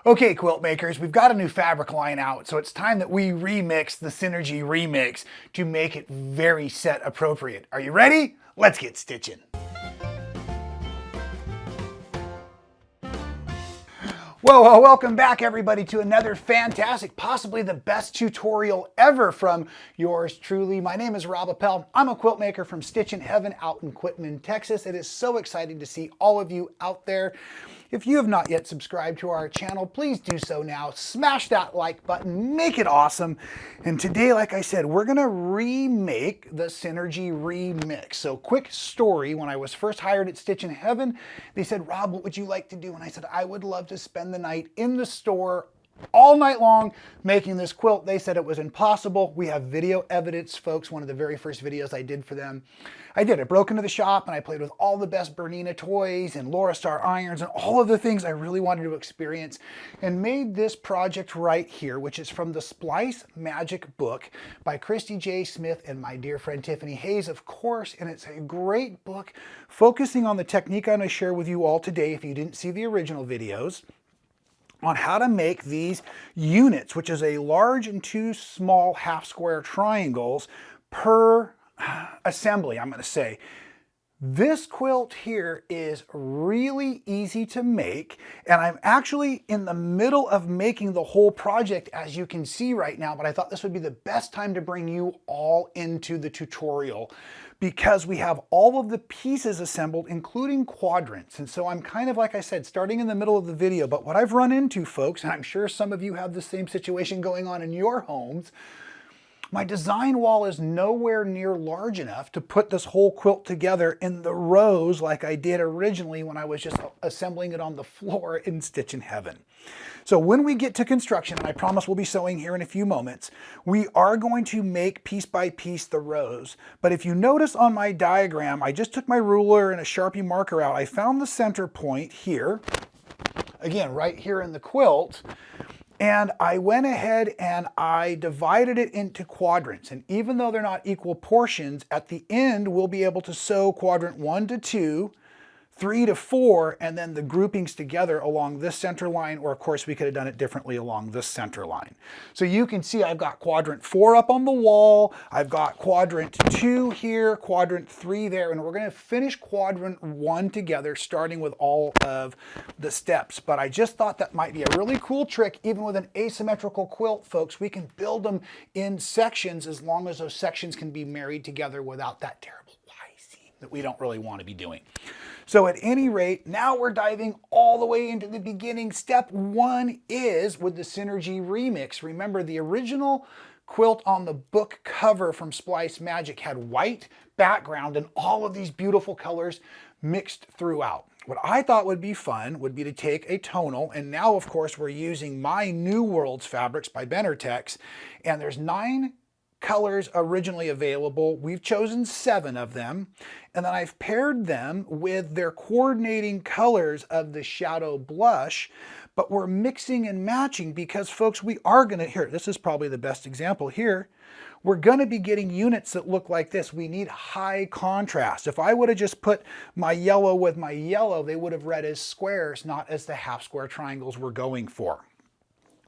Okay, quilt makers, we've got a new fabric line out, so it's time that we remix the Synergy Remix to make it very set appropriate. Are you ready? Let's get stitching. Whoa, welcome back everybody to another fantastic, possibly the best tutorial ever from yours truly. My name is Rob Appell. I'm a quilt maker from Stitchin Heaven out in Quitman, Texas. It is so exciting to see all of you out there. If you have not yet subscribed to our channel, please do so now. Smash that like button, make it awesome. And today, like I said, we're gonna remake the Synergy Remix. So quick story, when I was first hired at Stitchin Heaven, they said, Rob, what would you like to do? And I said, I would love to spend the night in the store all night long making this quilt. They said it was impossible. We have video evidence, folks. One of the very first videos I did for them. I broke into the shop and I played with all the best Bernina toys and Laura Star irons and all of the things I really wanted to experience and made this project right here, which is from the Splice Magic book by Christy J. Smith and my dear friend Tiffany Hayes, of course. And it's a great book focusing on the technique I'm going to share with you all today if you didn't see the original videos, on how to make these units, which is a large and two small half square triangles per assembly, I'm going to say. This quilt here is really easy to make, and I'm actually in the middle of making the whole project, as you can see right now, but I thought this would be the best time to bring you all into the tutorial because we have all of the pieces assembled, including quadrants. And so I'm kind of, like I said, starting in the middle of the video, but what I've run into, folks, and I'm sure some of you have the same situation going on in your homes, my design wall is nowhere near large enough to put this whole quilt together in the rows like I did originally when I was just assembling it on the floor in Stitchin Heaven. So when we get to construction, and I promise we'll be sewing here in a few moments, we are going to make piece by piece the rows. But if you notice on my diagram, I just took my ruler and a Sharpie marker out. I found the center point here, again, right here in the quilt. And I went ahead and I divided it into quadrants. And even though they're not equal portions, at the end we'll be able to sew quadrant 1 to 2, 3 to 4, and then the groupings together along this center line, or of course we could have done it differently along this center line. So you can see I've got quadrant 4 up on the wall, I've got quadrant 2 here, quadrant 3 there, and we're going to finish quadrant 1 together, starting with all of the steps. But I just thought that might be a really cool trick. Even with an asymmetrical quilt, folks, we can build them in sections as long as those sections can be married together without that terrible Y seam that we don't really want to be doing. So at any rate, now we're diving all the way into the beginning. Step 1 is with the Synergy Remix. Remember, the original quilt on the book cover from Splice Magic had white background and all of these beautiful colors mixed throughout. What I thought would be fun would be to take a tonal, and now of course we're using my New Worlds fabrics by Benartex, and there's 9 colors originally available. We've chosen 7 of them, and then I've paired them with their coordinating colors of the shadow blush, but we're mixing and matching because, folks, we are gonna, here, this is probably the best example here, we're gonna be getting units that look like this. We need high contrast. If I would have just put my yellow with my yellow, they would have read as squares, not as the half square triangles we're going for.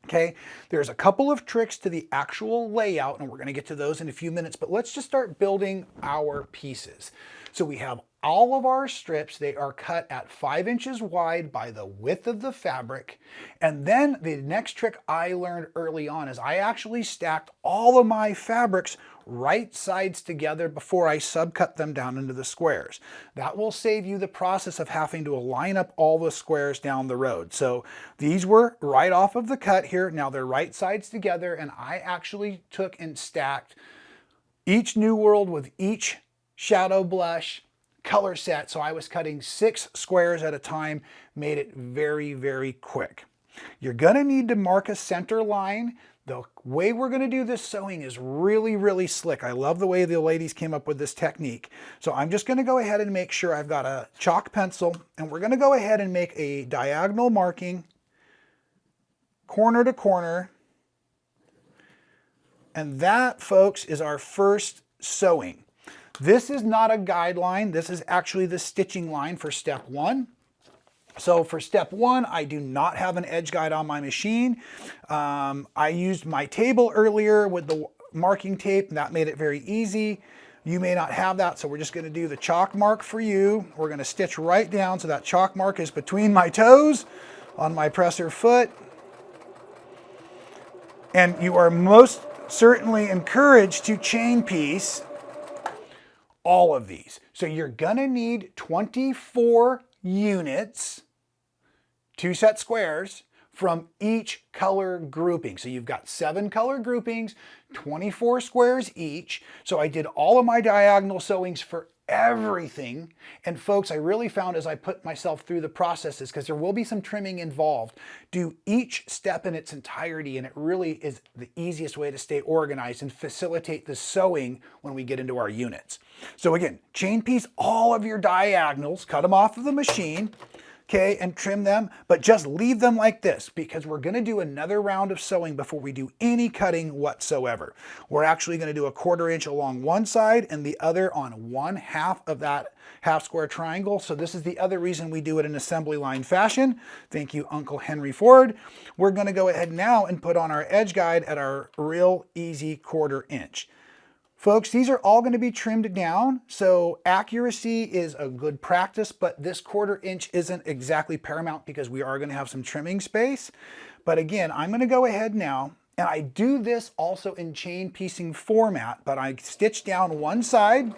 Okay, there's a couple of tricks to the actual layout, and we're going to get to those in a few minutes, but let's just start building our pieces. So we have all of our strips. They are cut at 5 inches wide by the width of the fabric. And then the next trick I learned early on is I actually stacked all of my fabrics right sides together before I subcut them down into the squares. That will save you the process of having to line up all the squares down the road. So these were right off of the cut here. Now they're right sides together, and I actually took and stacked each New World with each shadow blush color set. So I was cutting 6 squares at a time, made it very, very quick. You're gonna need to mark a center line. The way we're going to do this sewing is really, really slick. I love the way the ladies came up with this technique. So I'm just going to go ahead and make sure I've got a chalk pencil, and we're going to go ahead and make a diagonal marking corner to corner. And that, folks, is our first sewing. This is not a guideline. This is actually the stitching line for step 1. So for step one, I do not have an edge guide on my machine. I used my table earlier with the marking tape, and that made it very easy. You may not have that, so we're just going to do the chalk mark for you. We're going to stitch right down so that chalk mark is between my toes on my presser foot. And you are most certainly encouraged to chain piece all of these. So you're going to need 24 units, 2 set squares, from each color grouping. So you've got 7 color groupings, 24 squares each. So I did all of my diagonal sewings for everything. And folks, I really found as I put myself through the processes, because there will be some trimming involved, do each step in its entirety, and it really is the easiest way to stay organized and facilitate the sewing when we get into our units. So again, chain piece all of your diagonals, cut them off of the machine, okay, and trim them, but just leave them like this because we're going to do another round of sewing before we do any cutting whatsoever. We're actually going to do a 1/4 inch along one side and the other on 1/2 of that half square triangle. So this is the other reason we do it in assembly line fashion. Thank you, Uncle Henry Ford. We're going to go ahead now and put on our edge guide at our real easy 1/4 inch. Folks, these are all going to be trimmed down, so accuracy is a good practice, but this 1/4 inch isn't exactly paramount because we are going to have some trimming space. But again, I'm going to go ahead now, and I do this also in chain piecing format, but I stitch down one side,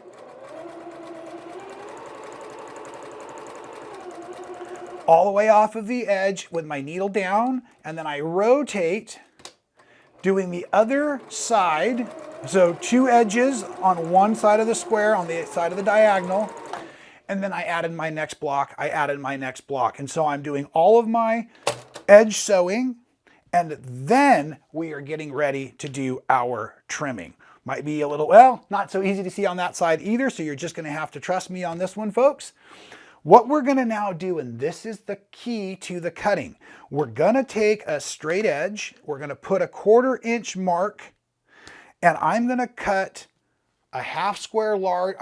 all the way off of the edge with my needle down, and then I rotate, doing the other side. So 2 edges on one side of the square, on the side of the diagonal, and then I added my next block, I added my next block. And so I'm doing all of my edge sewing, and then we are getting ready to do our trimming. Might be a little, well, not so easy to see on that side either, so you're just gonna have to trust me on this one, folks. What we're gonna now do, and this is the key to the cutting, we're gonna take a straight edge, we're gonna put a 1/4 inch mark, and I'm gonna cut a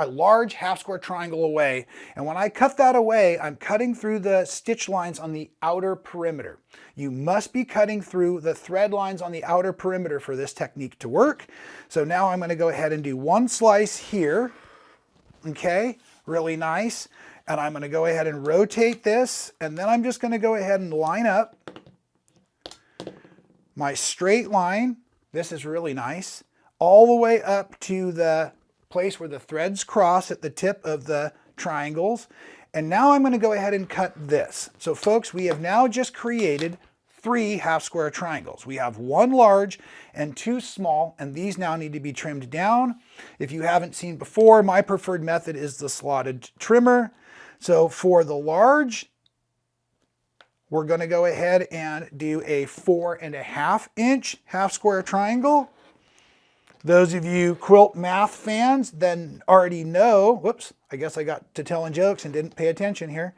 large half square triangle away. And when I cut that away, I'm cutting through the stitch lines on the outer perimeter. You must be cutting through the thread lines on the outer perimeter for this technique to work. So now I'm gonna go ahead and do one slice here, okay, really nice. And I'm gonna go ahead and rotate this, and then I'm just gonna go ahead and line up my straight line. This is really nice, all the way up to the place where the threads cross at the tip of the triangles. And now I'm going to go ahead and cut this. So folks, we have now just created 3 half square triangles. We have 1 large and 2 small, and these now need to be trimmed down. If you haven't seen before, my preferred method is the slotted trimmer. So for the large, we're going to go ahead and do a 4.5 inch half square triangle. Those of you quilt math fans then already know, whoops, I guess I got to telling jokes and didn't pay attention here.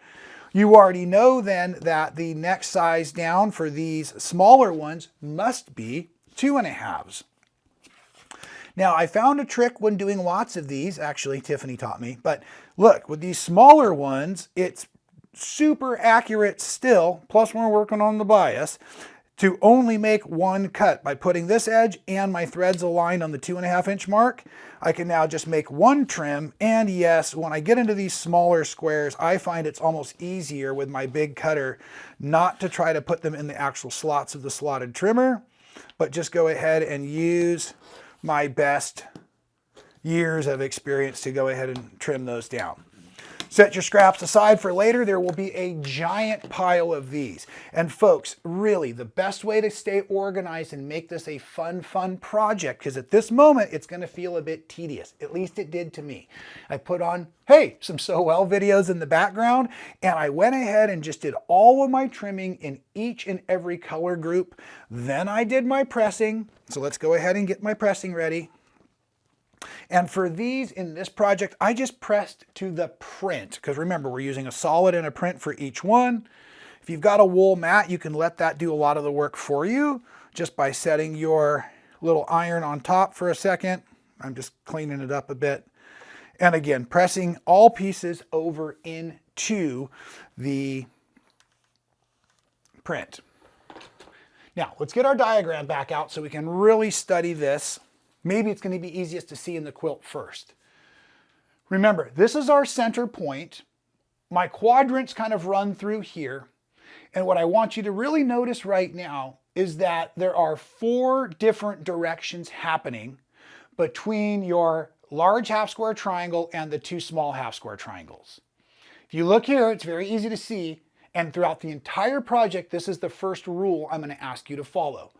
You already know then that the next size down for these smaller ones must be 2.5s. Now I found a trick when doing lots of these, actually Tiffany taught me, but look, with these smaller ones, it's super accurate still, plus we're working on the bias, to only make 1 cut. By putting this edge and my threads aligned on the 2.5 inch mark, I can now just make 1 trim. And yes, when I get into these smaller squares, I find it's almost easier with my big cutter not to try to put them in the actual slots of the slotted trimmer, but just go ahead and use my best years of experience to go ahead and trim those down. Set your scraps aside for later. There will be a giant pile of these. And folks, really the best way to stay organized and make this a fun project, because at this moment it's going to feel a bit tedious. At least it did to me. I put on, hey, some Sew Well videos in the background, and I went ahead and just did all of my trimming in each and every color group. Then I did my pressing. So let's go ahead and get my pressing ready. And for these in this project, I just pressed to the print, because remember, we're using a solid and a print for each one. If you've got a wool mat, you can let that do a lot of the work for you just by setting your little iron on top for a second. I'm just cleaning it up a bit. And again, pressing all pieces over into the print. Now, let's get our diagram back out so we can really study this. Maybe it's going to be easiest to see in the quilt first. Remember, this is our center point. My quadrants kind of run through here. And what I want you to really notice right now is that there are 4 different directions happening between your large half square triangle and the 2 small half square triangles. If you look here, it's very easy to see. And throughout the entire project, this is the first rule I'm going to ask you to follow.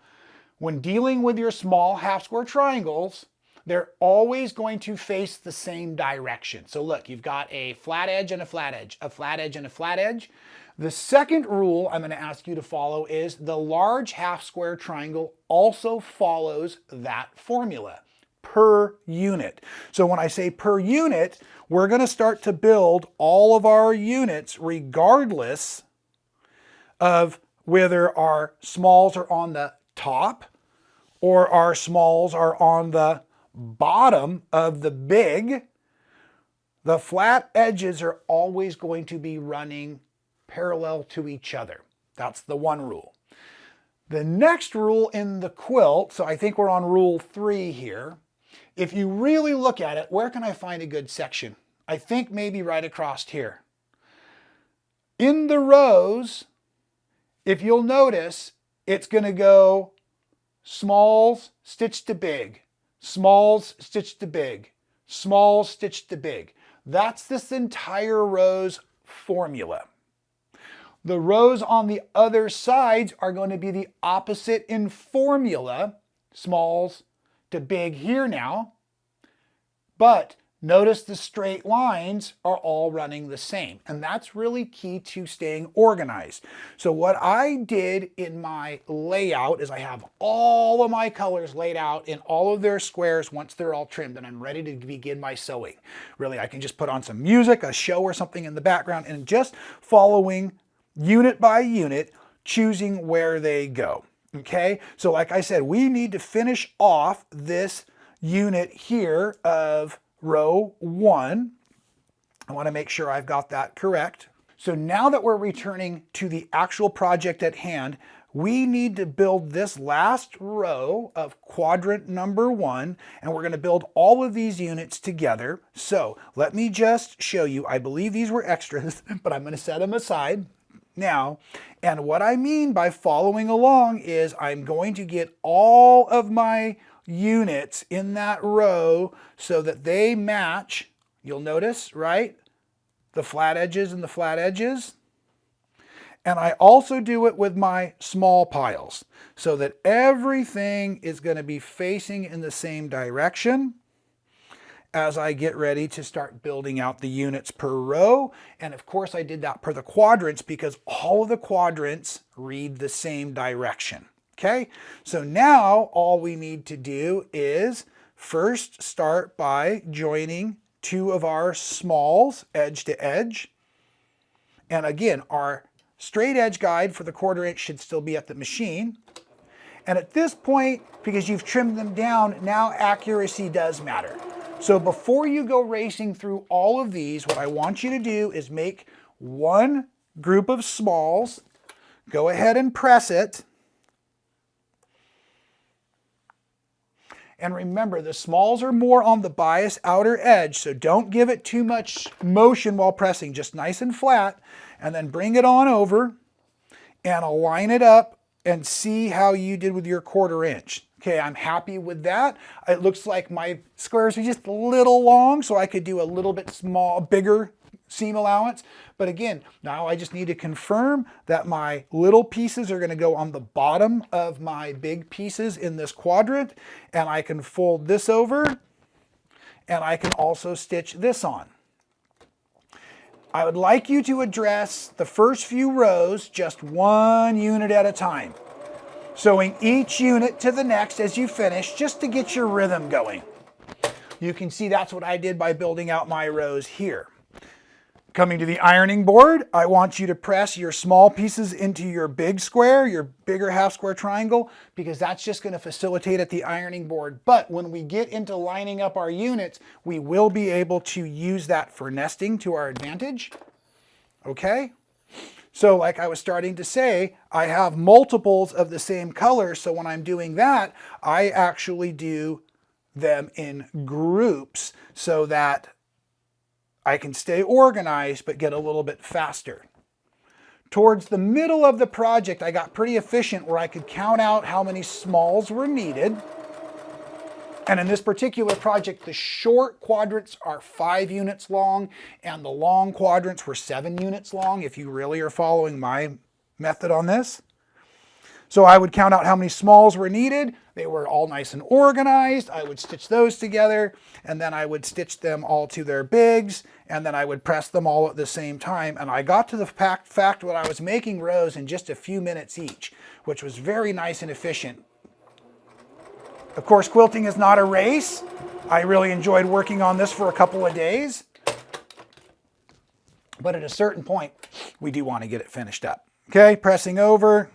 When dealing with your small half square triangles, they're always going to face the same direction. So look, you've got a flat edge and a flat edge, a flat edge and a flat edge. The second rule I'm going to ask you to follow is the large half square triangle also follows that formula per unit. So when I say per unit, we're going to start to build all of our units regardless of whether our smalls are on the top or our smalls are on the bottom of the big. The flat edges are always going to be running parallel to each other. That's the one rule. The next rule in the quilt, so I think we're on rule 3 here. If you really look at it, where can I find a good section? I think maybe right across here. In the rows, if you'll notice, it's going to go smalls stitched to big, smalls stitched to big, smalls stitched to big. That's this entire row's formula. The rows on the other sides are going to be the opposite in formula, smalls to big here now, but notice the straight lines are all running the same, and that's really key to staying organized. So what I did in my layout is I have all of my colors laid out in all of their squares once they're all trimmed and I'm ready to begin my sewing. Really, I can just put on some music, a show or something in the background, and just following unit by unit, choosing where they go. Okay, so like I said, we need to finish off this unit here of row 1. I want to make sure I've got that correct. So now that we're returning to the actual project at hand, we need to build this last row of quadrant number 1, and we're going to build all of these units together. So let me just show you. I believe these were extras, but I'm going to set them aside now. And what I mean by following along is I'm going to get all of my units in that row so that they match. You'll notice, right? The flat edges and the flat edges. And I also do it with my small piles so that everything is going to be facing in the same direction as I get ready to start building out the units per row. And of course I did that per the quadrants because all of the quadrants read the same direction. Okay, so now all we need to do is first start by joining 2 of our smalls edge to edge. And again, our straight edge guide for the 1/4 inch should still be at the machine. And at this point, because you've trimmed them down, now accuracy does matter. So before you go racing through all of these, what I want you to do is make one group of smalls, go ahead and press it. And remember, the smalls are more on the bias outer edge, so don't give it too much motion while pressing, just nice and flat, and then bring it on over and align it up and see how you did with your 1/4 inch. Okay, I'm happy with that. It looks like my squares are just a little long, so I could do a little bit bigger seam allowance. But again, now I just need to confirm that my little pieces are going to go on the bottom of my big pieces in this quadrant, and I can fold this over, and I can also stitch this on. I would like you to address the first few rows just 1 unit at a time, sewing each unit to the next as you finish, just to get your rhythm going. You can see that's what I did by building out my rows here. Coming to the ironing board, I want you to press your small pieces into your big square, your bigger half square triangle, because that's just going to facilitate at the ironing board. But when we get into lining up our units, we will be able to use that for nesting to our advantage. Okay? So like I was starting to say, I have multiples of the same color. So when I'm doing that, I actually do them in groups so that I can stay organized but get a little bit faster. Towards the middle of the project, I got pretty efficient where I could count out how many smalls were needed. And in this particular project, the short quadrants are 5 units long and the long quadrants were 7 units long, if you really are following my method on this. So I would count out how many smalls were needed. They were all nice and organized. I would stitch those together, and then I would stitch them all to their bigs, and then I would press them all at the same time. And I got to the fact that I was making rows in just a few minutes each, which was very nice and efficient. Of course, quilting is not a race. I really enjoyed working on this for a couple of days. But at a certain point, we do want to get it finished up. Okay, pressing over.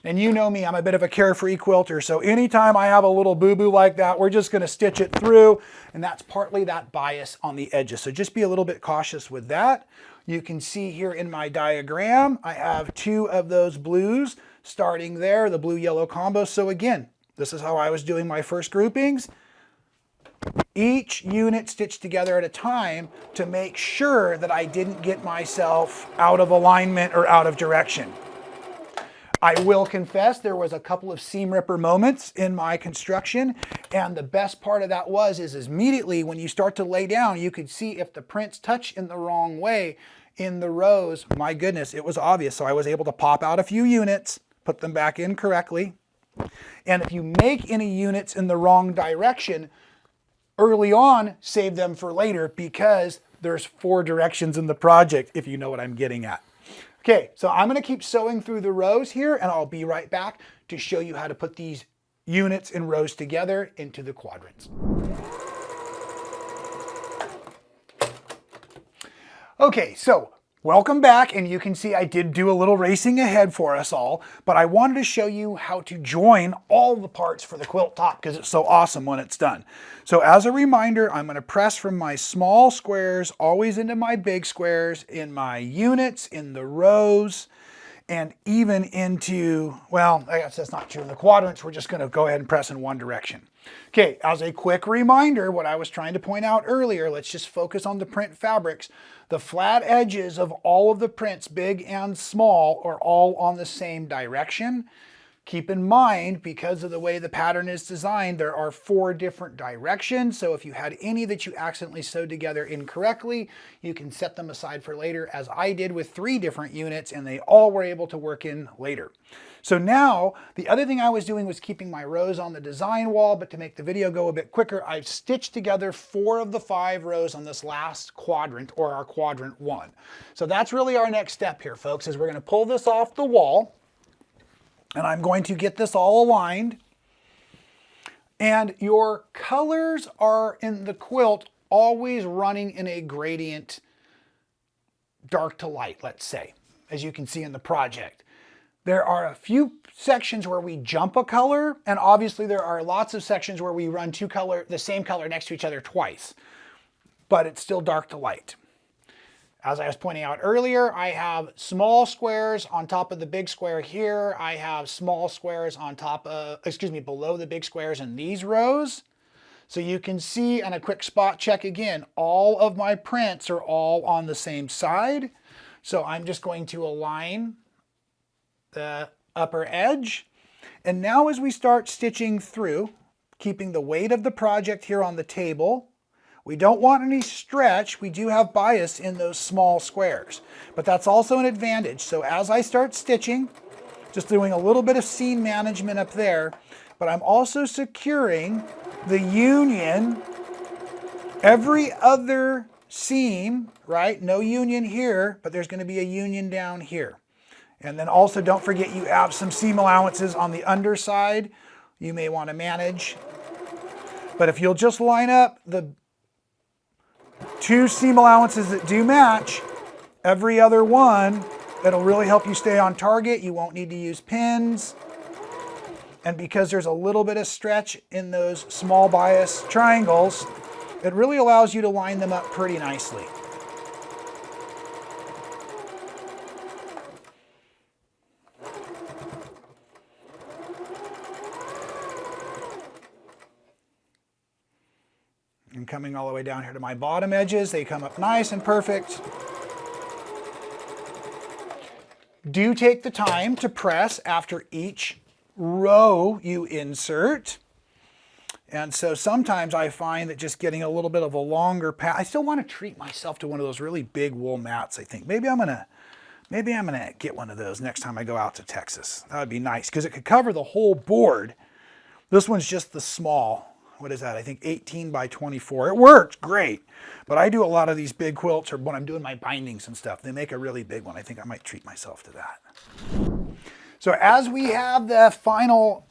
And you know me, I'm a bit of a carefree quilter. So anytime I have a little boo-boo like that, we're just going to stitch it through. And that's partly that bias on the edges. So just be a little bit cautious with that. You can see here in my diagram, I have 2 of those blues starting there, the blue-yellow combo. So again, this is how I was doing my first groupings. Each unit stitched together at a time to make sure that I didn't get myself out of alignment or out of direction. I will confess there was a couple of seam ripper moments in my construction, and the best part of that is immediately when you start to lay down, you could see if the prints touch in the wrong way in the rows. My goodness, it was obvious. So I was able to pop out a few units, put them back in correctly. And if you make any units in the wrong direction early on, save them for later because there's 4 directions in the project, if you know what I'm getting at. Okay, so I'm going to keep sewing through the rows here and I'll be right back to show you how to put these units and rows together into the quadrants. Okay, so welcome back, and you can see I did do a little racing ahead for us all, but I wanted to show you how to join all the parts for the quilt top because it's so awesome when it's done. So as a reminder, I'm going to press from my small squares always into my big squares, in my units, in the rows, and even into, well, I guess that's not true. In the quadrants, we're just going to go ahead and press in one direction. Okay, as a quick reminder, what I was trying to point out earlier, let's just focus on the print fabrics. The flat edges of all of the prints, big and small, are all on the same direction. Keep in mind, because of the way the pattern is designed, there are 4 different directions. So if you had any that you accidentally sewed together incorrectly, you can set them aside for later, as I did with 3 different units, and they all were able to work in later. So now, the other thing I was doing was keeping my rows on the design wall, but to make the video go a bit quicker, I've stitched together 4 of the 5 rows on this last quadrant, or our quadrant 1. So that's really our next step here, folks, is we're going to pull this off the wall. And I'm going to get this all aligned. And your colors are in the quilt always running in a gradient dark to light, let's say, as you can see in the project. There are a few sections where we jump a color, and obviously there are lots of sections where we run the same color next to each other twice, but it's still dark to light. As I was pointing out earlier, I have small squares on top of the big square here. I have small squares on top of, below the big squares in these rows. So you can see, and a quick spot check again, all of my prints are all on the same side. So I'm just going to align the upper edge. And now as we start stitching through, keeping the weight of the project here on the table, we don't want any stretch. We do have bias in those small squares, but that's also an advantage. So as I start stitching, just doing a little bit of seam management up there, but I'm also securing the union. Every other seam, right? No union here, but there's going to be a union down here. And then also don't forget you have some seam allowances on the underside you may want to manage. But if you'll just line up the 2 seam allowances that do match, every other one, it'll really help you stay on target. You won't need to use pins. And because there's a little bit of stretch in those small bias triangles, it really allows you to line them up pretty nicely. And coming all the way down here to my bottom edges, they come up nice and perfect. Do take the time to press after each row you insert. And so sometimes I find that just getting a little bit of a longer pass, I still want to treat myself to one of those really big wool mats, I think. Maybe I'm gonna get one of those next time I go out to Texas. That would be nice because it could cover the whole board. This one's just the small, what is that? I think 18 by 24. It works great, but I do a lot of these big quilts, or when I'm doing my bindings and stuff, they make a really big one. I think I might treat myself to that. So as we have the final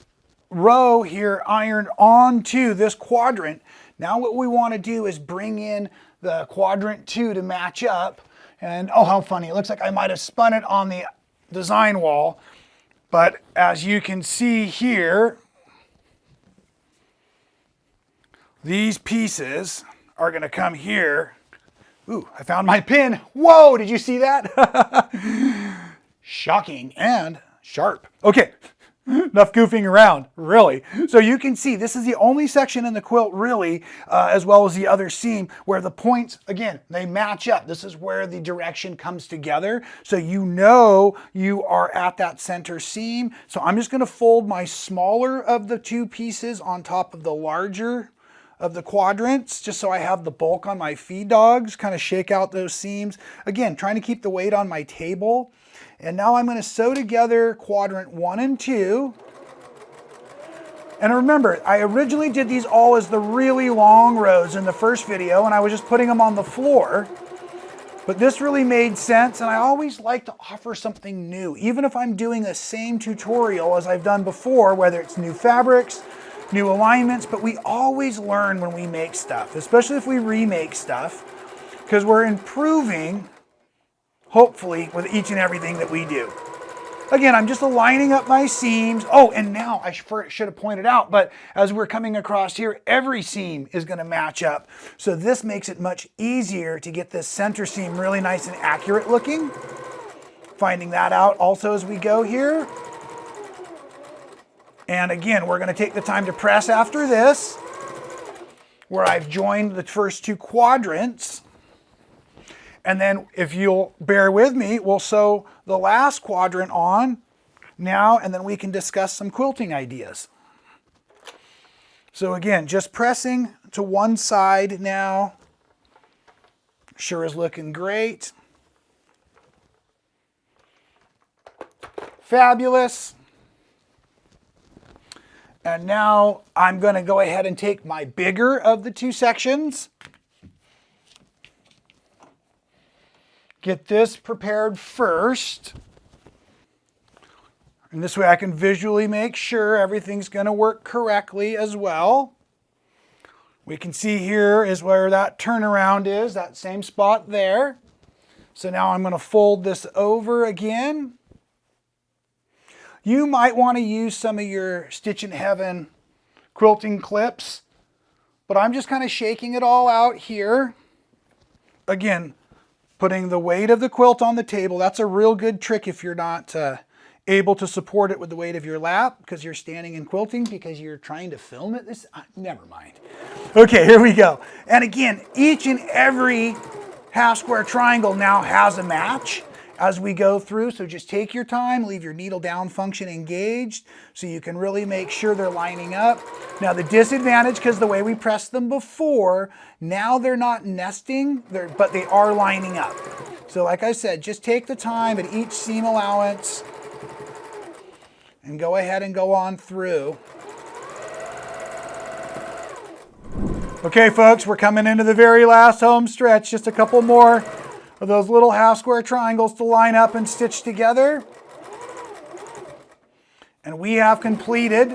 row here ironed onto this quadrant, now what we want to do is bring in the quadrant 2 to match up. And oh, how funny, it looks like I might have spun it on the design wall, but as you can see here, these pieces are going to come here. Ooh, I found my pin. Whoa, did you see that? Shocking and sharp. Okay, enough goofing around, really. So you can see this is the only section in the quilt, really, as well as the other seam, where the points, again, they match up. This is where the direction comes together. So you know you are at that center seam. So I'm just going to fold my smaller of the two pieces on top of the larger of the quadrants, just so I have the bulk on my feed dogs, kind of shake out those seams. Again, trying to keep the weight on my table. And now I'm going to sew together quadrant 1 and 2. And remember, I originally did these all as the really long rows in the first video, and I was just putting them on the floor. But this really made sense, and I always like to offer something new, even if I'm doing the same tutorial as I've done before, whether it's new fabrics, new alignments, but we always learn when we make stuff, especially if we remake stuff, because we're improving, hopefully, with each and everything that we do. Again, I'm just aligning up my seams. Oh, and now I should have pointed out, but as we're coming across here, every seam is going to match up. So this makes it much easier to get this center seam really nice and accurate looking. Finding that out also as we go here. And again, we're going to take the time to press after this, where I've joined the first two quadrants. And then if you'll bear with me, we'll sew the last quadrant on now, and then we can discuss some quilting ideas. So again, just pressing to one side now. Sure is looking great. Fabulous. And now I'm going to go ahead and take my bigger of the two sections. Get this prepared first. And this way I can visually make sure everything's going to work correctly as well. We can see here is where that turnaround is, that same spot there. So now I'm going to fold this over again. You might want to use some of your Stitchin Heaven quilting clips, but I'm just kind of shaking it all out here. Again, putting the weight of the quilt on the table. That's a real good trick if you're not able to support it with the weight of your lap because you're standing and quilting because you're trying to film it. Never mind. Okay, here we go. And again, each and every half square triangle now has a match as we go through. So just take your time, leave your needle down function engaged so you can really make sure they're lining up. Now the disadvantage, because the way we pressed them before, now they're not nesting, but they are lining up. So like I said, just take the time at each seam allowance and go ahead and go on through. Okay folks, we're coming into the very last home stretch. Just a couple more of those little half square triangles to line up and stitch together. And we have completed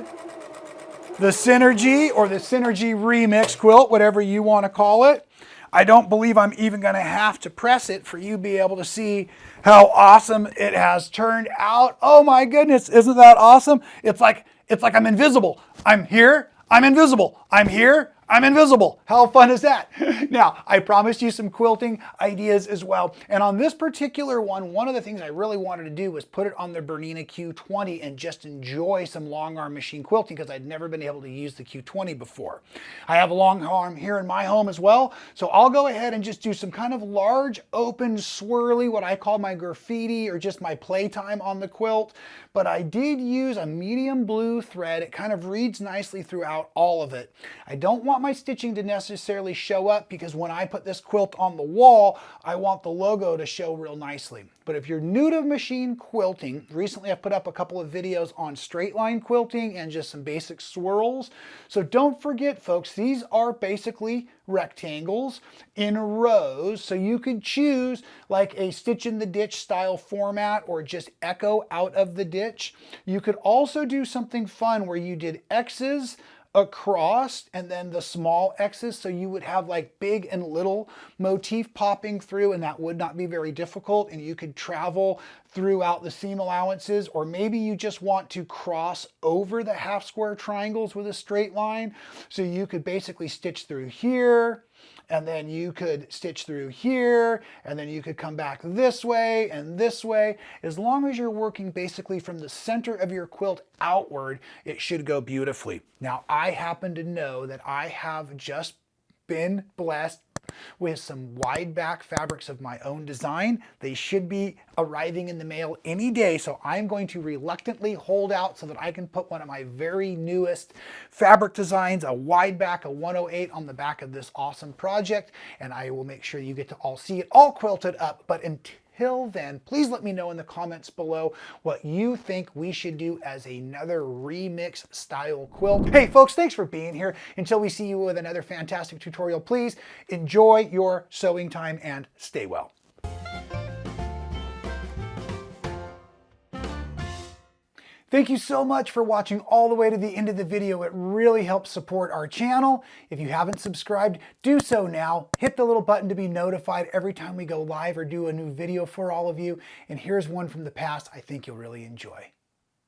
the Synergy or the Synergy Remix Quilt, whatever you want to call it. I don't believe I'm even going to have to press it for you to be able to see how awesome it has turned out. Oh my goodness, isn't that awesome? It's like I'm invisible. I'm here, I'm invisible. I'm here, I'm invisible. How fun is that? Now, I promised you some quilting ideas as well. And on this particular one of the things I really wanted to do was put it on the Bernina Q20 and just enjoy some long arm machine quilting because I'd never been able to use the Q20 before. I have a long arm here in my home as well. So I'll go ahead and just do some kind of large, open, swirly, what I call my graffiti or just my playtime on the quilt. But I did use a medium blue thread. It kind of reads nicely throughout all of it. I don't want my stitching to necessarily show up because when I put this quilt on the wall, I want the logo to show real nicely. But if you're new to machine quilting, recently I've put up a couple of videos on straight line quilting and just some basic swirls. So don't forget, folks, these are basically rectangles in rows. So you could choose like a stitch in the ditch style format or just echo out of the ditch. You could also do something fun where you did X's across and then the small X's, so you would have like big and little motif popping through, and that would not be very difficult, and you could travel throughout the seam allowances. Or maybe you just want to cross over the half square triangles with a straight line, so you could basically stitch through here, and then you could stitch through here, and then you could come back this way and this way. As long as you're working basically from the center of your quilt outward, it should go beautifully. Now, I happen to know that I have just been blessed with some wide back fabrics of my own design. They should be arriving in the mail any day, so I'm going to reluctantly hold out so that I can put one of my very newest fabric designs, a wide back, a 108, on the back of this awesome project, and I will make sure you get to all see it all quilted up. But until then, please let me know in the comments below what you think we should do as another remix style quilt. Hey folks, thanks for being here. Until we see you with another fantastic tutorial, please enjoy your sewing time and stay well. Thank you so much for watching all the way to the end of the video. It really helps support our channel. If you haven't subscribed, do so now. Hit the little button to be notified every time we go live or do a new video for all of you. And here's one from the past I think you'll really enjoy.